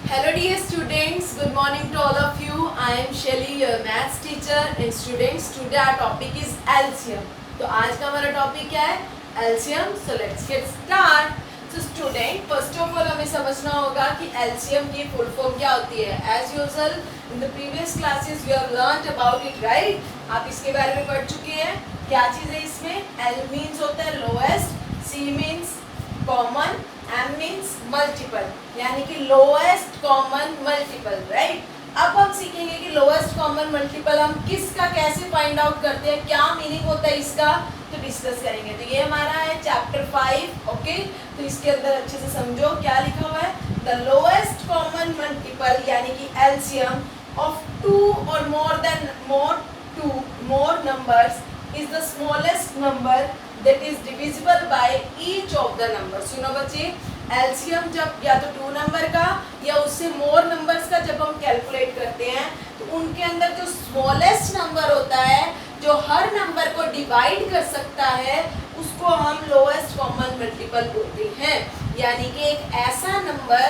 Hello dear students, good morning to all of you. I am Shelly, your maths teacher. And students, today our topic is LCM. तो आज का हमारा topic क्या है? LCM. So let's get start. So student, first of all हमें समझना होगा कि LCM की full form क्या होती है. As usual, in the previous classes we have learnt about it, right? आप इसके बारे में पढ़ चुके हैं. क्या चीज़ है इसमें? L means होता है lowest, C means common, M means multiple, यानी कि लोएस्ट कॉमन मल्टीपल, राइट. अब हम सीखेंगे कि लोएस्ट कॉमन मल्टीपल हम किसका कैसे फाइंड आउट करते हैं, क्या मीनिंग होता है इसका, तो डिस्कस करेंगे. तो ये हमारा है चैप्टर 5. ओके, तो इसके अंदर अच्छे से समझो क्या लिखा हुआ है. द लोएस्ट कॉमन मल्टीपल यानी कि एलसीएम ऑफ टू और मोर numbers is the smallest number that is divisible by each of the numbers. सुनो बच्चे, एलसीएम जब या तो टू नंबर का या उससे मोर नंबर्स का जब हम कैलकुलेट करते हैं तो उनके अंदर जो स्मॉलेस्ट नंबर होता है जो हर नंबर को डिवाइड कर सकता है उसको हम लोएस्ट कॉमन मल्टीपल बोलते हैं. यानी कि एक ऐसा नंबर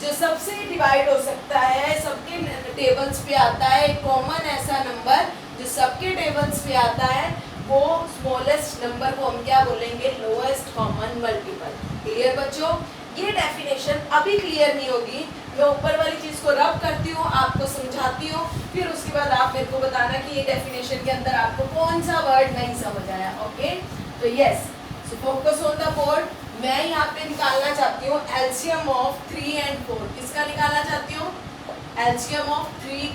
जो सबसे डिवाइड हो सकता है, सबके टेबल्स पे आता है, एक कॉमन ऐसा नंबर जो सबके टेबल्स पे आता है, वो स्मॉलेस्ट नंबर को हम क्या बोलेंगे? Lowest common multiple. क्लियर बच्चों? ये डेफिनेशन अभी क्लियर नहीं होगी. मैं ऊपर वाली चीज को रब करती हूँ, आपको समझाती हूँ, फिर उसके बाद आप मेरे को बताना कि ये डेफिनेशन के अंदर आपको कौन सा वर्ड नहीं समझ आया. ओके, तो yes, so focus on the board. मैं यहाँ पे निकालना चाहती हूँ एलसीएम ऑफ 3 and 4. किसका निकालना चाहती हूँ? LCM of 3,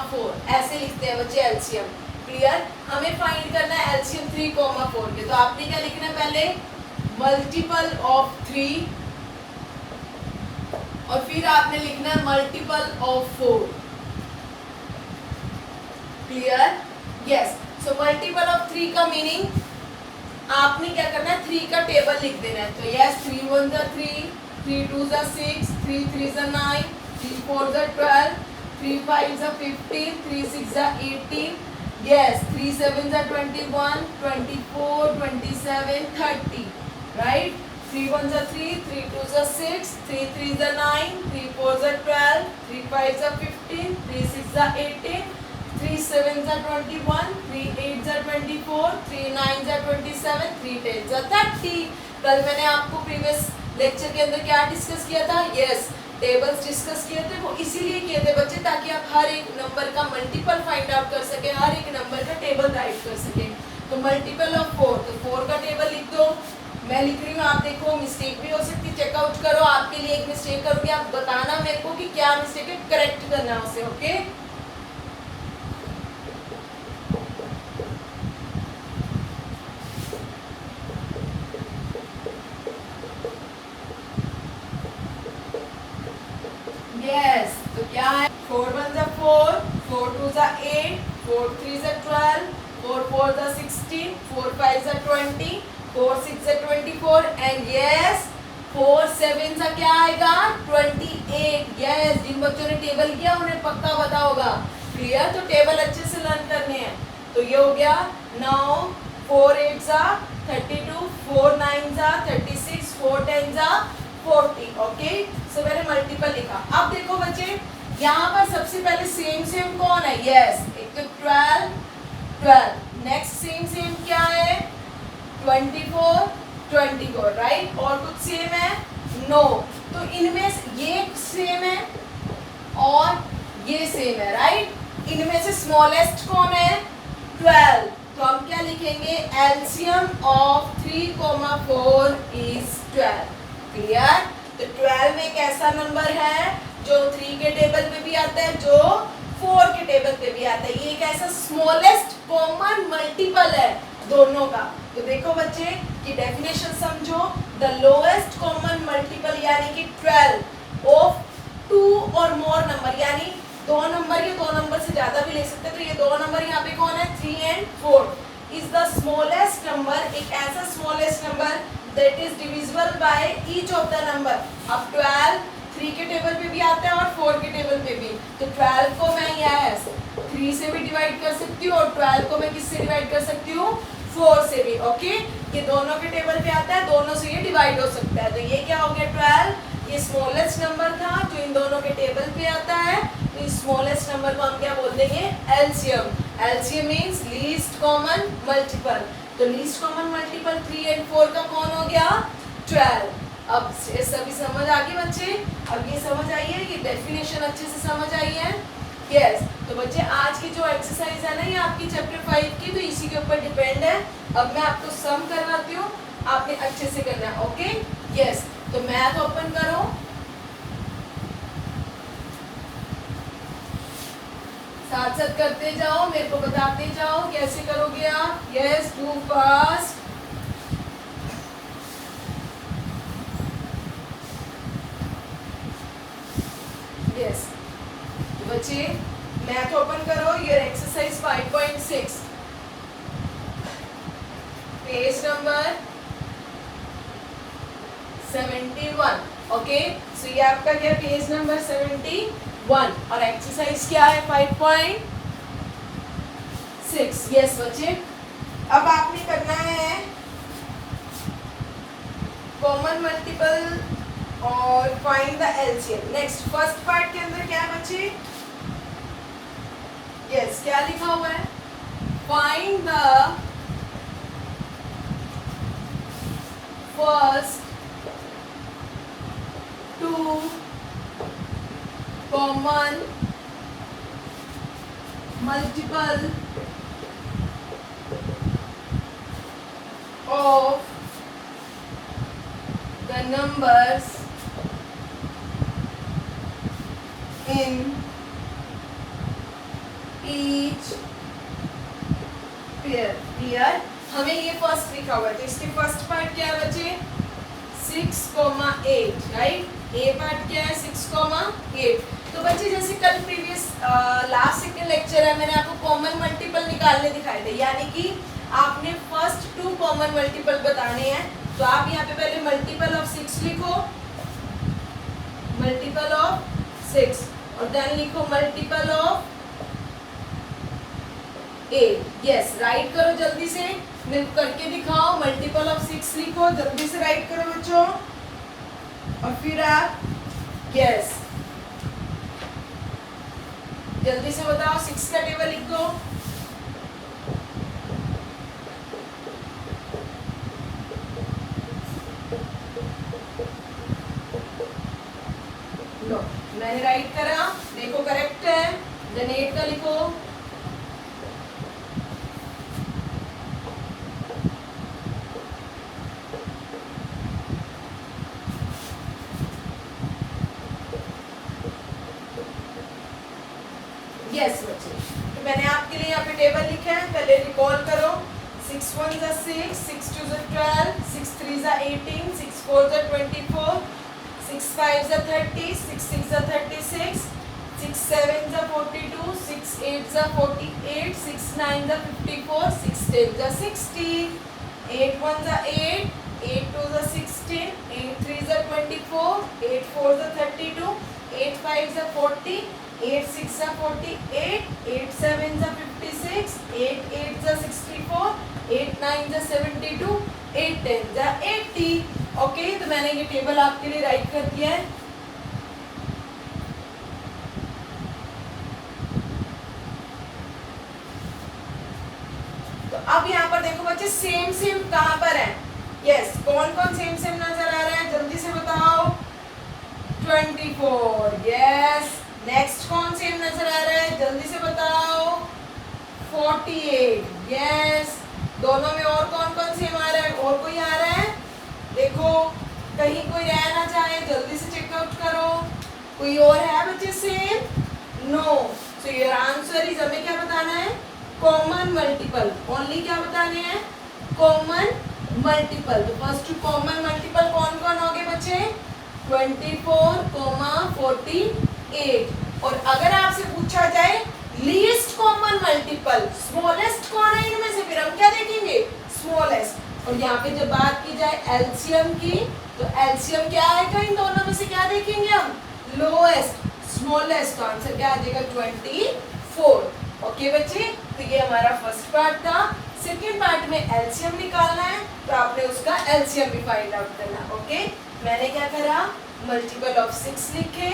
4. ऐसे लिखते हैं बच्चे एलसीएम. क्लियर? हमें फाइंड करना है एलसीएम 3, 4 के. तो आपने क्या लिखना है? पहले मल्टीपल ऑफ 3 और फिर आपने लिखना है multiple of 4. Clear? Yes. So multiple of 3 का मीनिंग आपने क्या करना है? 3 का टेबल लिख देना है. तो यस, 3 1 3, 3 2 6, 3 3 9, 3 4 12, 3 5 15, 3 6 18. Yes, 3 7 21, 24, 27, 30, right? 3 1 3, 3 2 6, 3 3 9, 3 4 12, 3 5 15, 3 6 18, 3 7 21, 3 8 24, 3 9 27, 3 10 30. कल मैंने आपको प्रीवियस लेक्चर के अंदर क्या डिस्कस किया था? यस, टेबल्स डिस्कस किए थे. वो इसीलिए किए थे बच्चे ताकि आप हर एक नंबर का मल्टीपल फाइंड आउट कर सके, हर एक नंबर का टेबल राइट कर सके. तो मल्टीपल ऑफ 4, तो 4 का टेबल लिख दो. मैं लिख रही हूँ, आप देखो, मिस्टेक भी हो सकती है, चेकआउट करो. आपके लिए एक मिस्टेक करूँगी, आप बताना मेरे को कि क्या मिस्टेक है, करेक्ट करना उसे. Okay, yes. तो क्या है? 4 1 4, 4 2 8, 4 3 12, 4 4 16, 4 5 20, 4 6 24 एंड यस 4 7 क्या आएगा? 28. यस, जिन बच्चों ने टेबल किया उन्हें पक्का पता होगा. क्लियर? तो टेबल अच्छे से लर्न करने हैं. तो ये हो गया. नाउ 4 8 32, 4 9 36, 4 10 40. ओके, सो मैंने मल्टीपल लिखा. अब देखो बच्चे, यहाँ पर सबसे पहले सेम कौन है? यस, एक तो 12. नेक्स्ट सेम क्या है? 24, राइट? और कुछ सेम है? नो. तो इनमें ये सेम है और ये सेम है, राइट? इनमें से स्मॉलेस्ट कौन है? 12. तो हम क्या लिखेंगे? LCM of 3, 4 is 12. क्लियर? तो 12 एक ऐसा नंबर है जो 3 के टेबल पे भी आता है, जो 4 के टेबल पे भी आता है. ये एक ऐसा स्मॉलेस्ट कॉमन मल्टीपल है दोनों का. तो देखो बच्चे कि डेफिनेशन समझो. द लोएस्ट कॉमन मल्टीपल यानी कि 12 ऑफ 2 और मोर नंबर, यानी दो नंबर से ज्यादा भी ले सकते हैं. तो ये दो नंबर यहाँ पे कौन है? 3 and 4 is the smallest number. एक ऐसा smallest number that is divisible by each of the number. अब 12 3 के टेबल पे भी आता है और 4 के टेबल पे भी. तो 12 को मैं यस 3 से भी डिवाइड कर सकती हूँ और 12 को मैं किससे डिवाइड कर सकती हूँ? 4 से भी. ओके, ये दोनों के टेबल पे आता है, दोनों से ये डिवाइड हो सकता है. तो ये क्या हो गया? 12 ये स्मॉलेस्ट नंबर था जो इन दोनों के टेबल पे आता है, तो इस स्मॉलेस्ट नंबर को हम क्या बोल देंगे, LCM. LCM means least common multiple. तो लीस्ट कॉमन मल्टीपल 3 और 4 का कौन हो गया, 12। अब ये सभी समझ आ गए बच्चे? अब ये समझ आई है, ये डेफिनेशन अच्छे से समझ आई है? यस। तो बच्चे आज की जो एक्सरसाइज है ना, ये आपकी चैप्टर 5 की, तो इसी के ऊपर डिपेंड है। अब मैं आपको सम करवाती हूँ, आपने अच्छे से करना है। Okay, yes. तो मैथ ओपन करो, साथ साथ करते जाओ, मेरे को बताते जाओ कैसे करोगे आप। Yes, do fast. यस बच्चे, मैथ ओपन करो, your exercise 5.6, page number 71। Okay, so ये आपका क्या पेज नंबर 71 और एक्सरसाइज क्या है 5.6। यस बच्चे, अब आपने करना है कॉमन मल्टीपल और find the LCM. Next first part के अंदर क्या है बच्चे, यस क्या लिखा हुआ है, find the first 2 common multiple of the numbers in each pair। Clear? हमें ये फर्स्ट लिखा हुआ है, तो इसके फर्स्ट पार्ट क्या है बच्चे, 6,8, राइट। ए पार्ट क्या है 6,8। तो बच्चे जैसे कल प्रीवियस लास्ट सेकंड लेक्चर है, मैंने आपको कॉमन मल्टीपल निकालने दिखाए थे, यानी कि आपने फर्स्ट 2 कॉमन मल्टीपल बताने हैं। तो आप यहाँ पे पहले मल्टीपल ऑफ 6 लिखो, मल्टीपल ऑफ 6, और देन लिखो मल्टीपल ऑफ 8। यस, राइट करो जल्दी से, मेरे को करके दिखाओ। मल्टीपल ऑफ 6 लिखो, जल्दी से राइट करो बच्चों। और फिर आप यस जल्दी से बताओ, 6 का टेबल लिख दो। लो, मैंने राइट करा, देखो करेक्ट है। देन 8 का लिखो, यस बच्चे। तो मैंने आपके लिए यहाँ पे टेबल लिखे हैं, पहले रिकॉल करो। 6 1 जा 6, 6 2 जा 12, 6 3 जा 18, 6 4 जा 24, 6 5 जा 30, 6 6 जा 36, 6 7 जा 42, 6 8 जा 48, 6 9 जा 54, 6 10 जा 60, 8 1 जा 8, 8 2 जा 16, 8 3 जा 24, 8 4 जा 32, 8 5 जा 40, 8 6 जा 48, 8 7 जा 56, 8 8 जा 64, 8 9 जा 72, 8 10 जा 80। ओके, तो मैंने ये टेबल आपके लिए राइट कर दिया है। तो अब यहाँ पर देखो बच्चे, सेम सेम कहाँ पर है? यस, कौन कौन सेम सेम नजर आ रहा है, जल्दी से बताओ। 24। यस, नेक्स्ट कौन सेम नजर आ रहा है, जल्दी से बताओ। 48। यस, दोनों में और कौन कौन सेम आ रहा है, और कोई आ रहा है? देखो, कहीं कोई रह ना जाए, जल्दी से चेकआउट करो। कोई और है बच्चे same? No. So your answer is, हमें क्या बताना है, कॉमन मल्टीपल। ओनली क्या बताने हैं, कॉमन मल्टीपल। तो फर्स्ट कॉमन मल्टीपल कौन कौन हो गए बच्चे, 24, 48। और अगर आपसे पूछा जाए लीस्ट कॉमन मल्टीपल, स्मॉलेस्ट कौन है इनमें से, फिर हम क्या देखेंगे, स्मॉलेस्ट। और यहाँ पे जब बात की जाए एलसीएम की, तो एलसीएम क्या आएगा इन दोनों में से, क्या देखेंगे हम, लोएस्ट, स्मॉलेस्ट। तो आंसर क्या आ जाएगा, 24। ओके बच्चे, तो ये हमारा फर्स्ट पार्ट था। सेकेंड पार्ट में एलसीएम निकालना है, तो आपने उसका एलसीएम भी फाइंड आउट करना। ओके, मैंने क्या करा, मल्टीपल ऑफ 6 लिखे,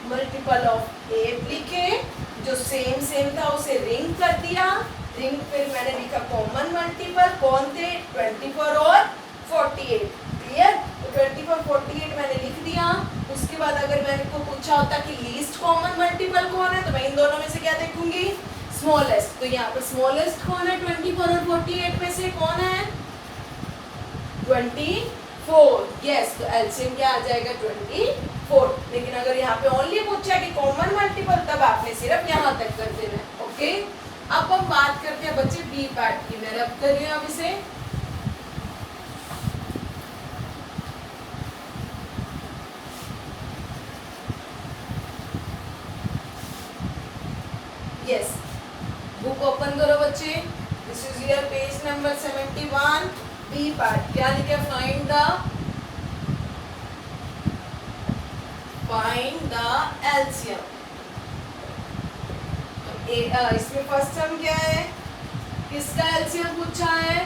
मल्टीपल ऑफ 8 लिखे, जो सेम था उसे रिंग कर दिया, रिंग फिर मैंने लिखा कॉमन मल्टीपल, कौन थे 24 और 48, क्लियर। तो 24 48 मैंने लिख दिया। उसके बाद अगर मैंने को पूछा होता कि लीस्ट कॉमन मल्टीपल कौन है, तो मैं इन दोनों में से क्या देखूंगी, स्मॉलेस्ट। तो यहाँ पर स्मॉलेस्ट कौन है 24 और 48 में से, कौन है 24, यस। तो एलसीएम क्या आ जाएगा 24। लेकिन अगर यहाँ पे ओनली पूछा कि कॉमन मल्टीपल, तब आपने सिर्फ यहाँ तक कर देना है, ओके। अब हम बात करते हैं बच्चे बी पार्ट की। मैं रब कर रही हूँ अब इसे, यस। बुक ओपन करो बच्चे, this is your page number 71, B part. क्या लिखा, फाइंड द एलसीएम। इसमें फर्स्ट टर्म क्या है, किसका एलसीएम पूछा है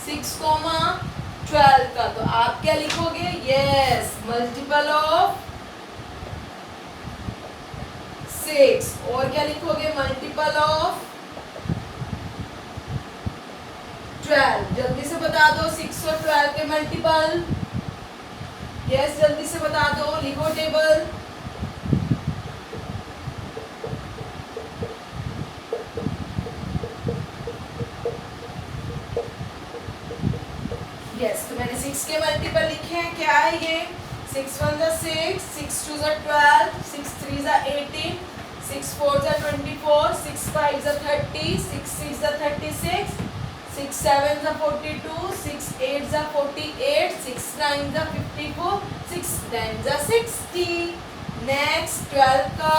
6,12 का। तो आप क्या लिखोगे, यस मल्टीपल ऑफ 6, और क्या लिखोगे मल्टीपल ऑफ 12। जल्दी से बता दो 6 और 12 के मल्टीपल, यस जल्दी से बता दो, लिखो टेबल। यस, तो मैंने 6 के मल्टीपल लिखे हैं, क्या है ये 6 1 जा 6, 6 2 जा 12, 6 3 जा 18, 6 4 जा 24, 6 5 जा 30, 6 6 जा 36, 6 7 जा 42, 6 8 जा 48, 6 9 जा 54, 6 10 जा 60। नेक्स्ट 12 का,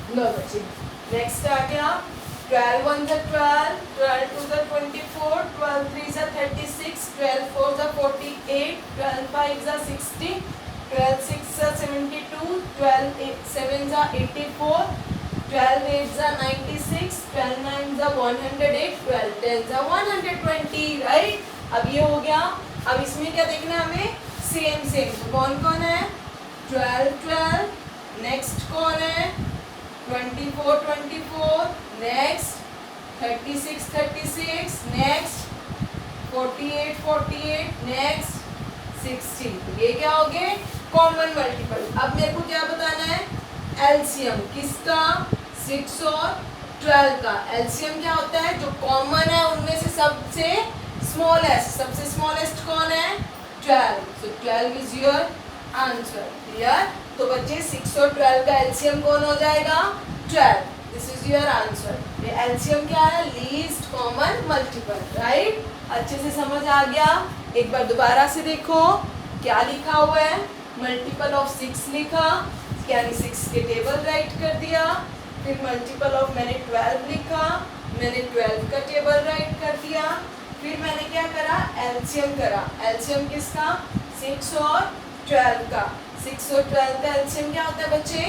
लो बच्चे नेक्स्ट आ गया 12 1 जा 12, 12 2 जा 24, 12 3 जा 36, 12 4 जा 48, 12 5 जा 60, 12 6 जा 72, 12 7 जा 84, 12 8 जा 96, 12 9 जा 108, 12 10 जा 120, राइट। अब ये हो गया। अब इसमें क्या देखना है हमें, सेम तो कौन कौन है 12 12, नेक्स्ट कौन है 24 24, नेक्स्ट 36 36, नेक्स्ट 48 48, नेक्स्ट 60। ये क्या हो गए कॉमन मल्टीपल। अब मेरे को क्या बताना है, एलसीएम किसका 6 और 12 का। एलसीएम क्या होता है, जो कॉमन है उनमें से सबसे स्मॉलेस्ट, सबसे स्मॉलेस्ट कौन है 12। सो 12 इज योर आंसर, क्लियर। तो बच्चे 6 और 12 का एलसीएम कौन हो जाएगा 12, दिस इज योर आंसर। ये एलसीएम क्या है, लीस्ट कॉमन मल्टीपल, राइट। अच्छे से समझ आ गया। एक बार दोबारा से देखो क्या लिखा हुआ है, मल्टीपल ऑफ 6 लिखा, यानी 6 के टेबल राइट कर दिया। फिर मल्टीपल ऑफ मैंने 12 लिखा, मैंने 12 का टेबल राइट कर दिया। फिर मैंने क्या करा, एलसीएम करा। एलसीएम किसका 6 और 12 का। 6 और 12 का एलसीएम क्या होता है बच्चे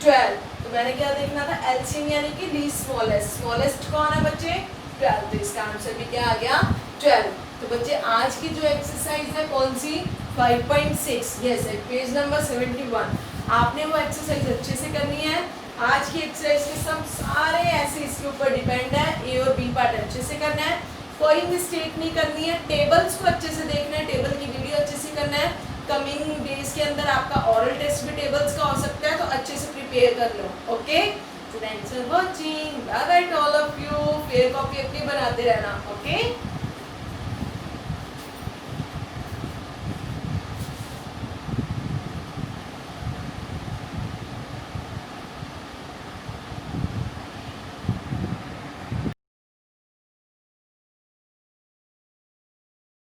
12। तो मैंने क्या देखना था, एलसीएम यानी कि लीस्ट स्मॉलेस्ट। स्मॉलेस्ट कौन है बच्चे 12, तो इसका आंसर भी क्या आ गया 12। तो बच्चे आज की जो एक्सरसाइज है कौन सी 5.6, यस पेज नंबर 71। आपने वो एक्सरसाइज अच्छे से करनी है। आज की एक्सरसाइज के सब सारे ऐसे इसके ऊपर डिपेंड है, ए और बी पार्ट अच्छे से करना है, कोई मिस्टेक नहीं करनी है। टेबल्स को अच्छे से देखना है, टेबल की वीडियो अच्छे से करना है। कमिंग डेज के अंदर आपका ओरल टेस्ट भी टेबल्स का हो सकता है, तो अच्छे से प्रिपेयर कर लो, okay. Thanks for watching, bye bye to all of you. Fair copy अपनी बनाते रहना, ओके।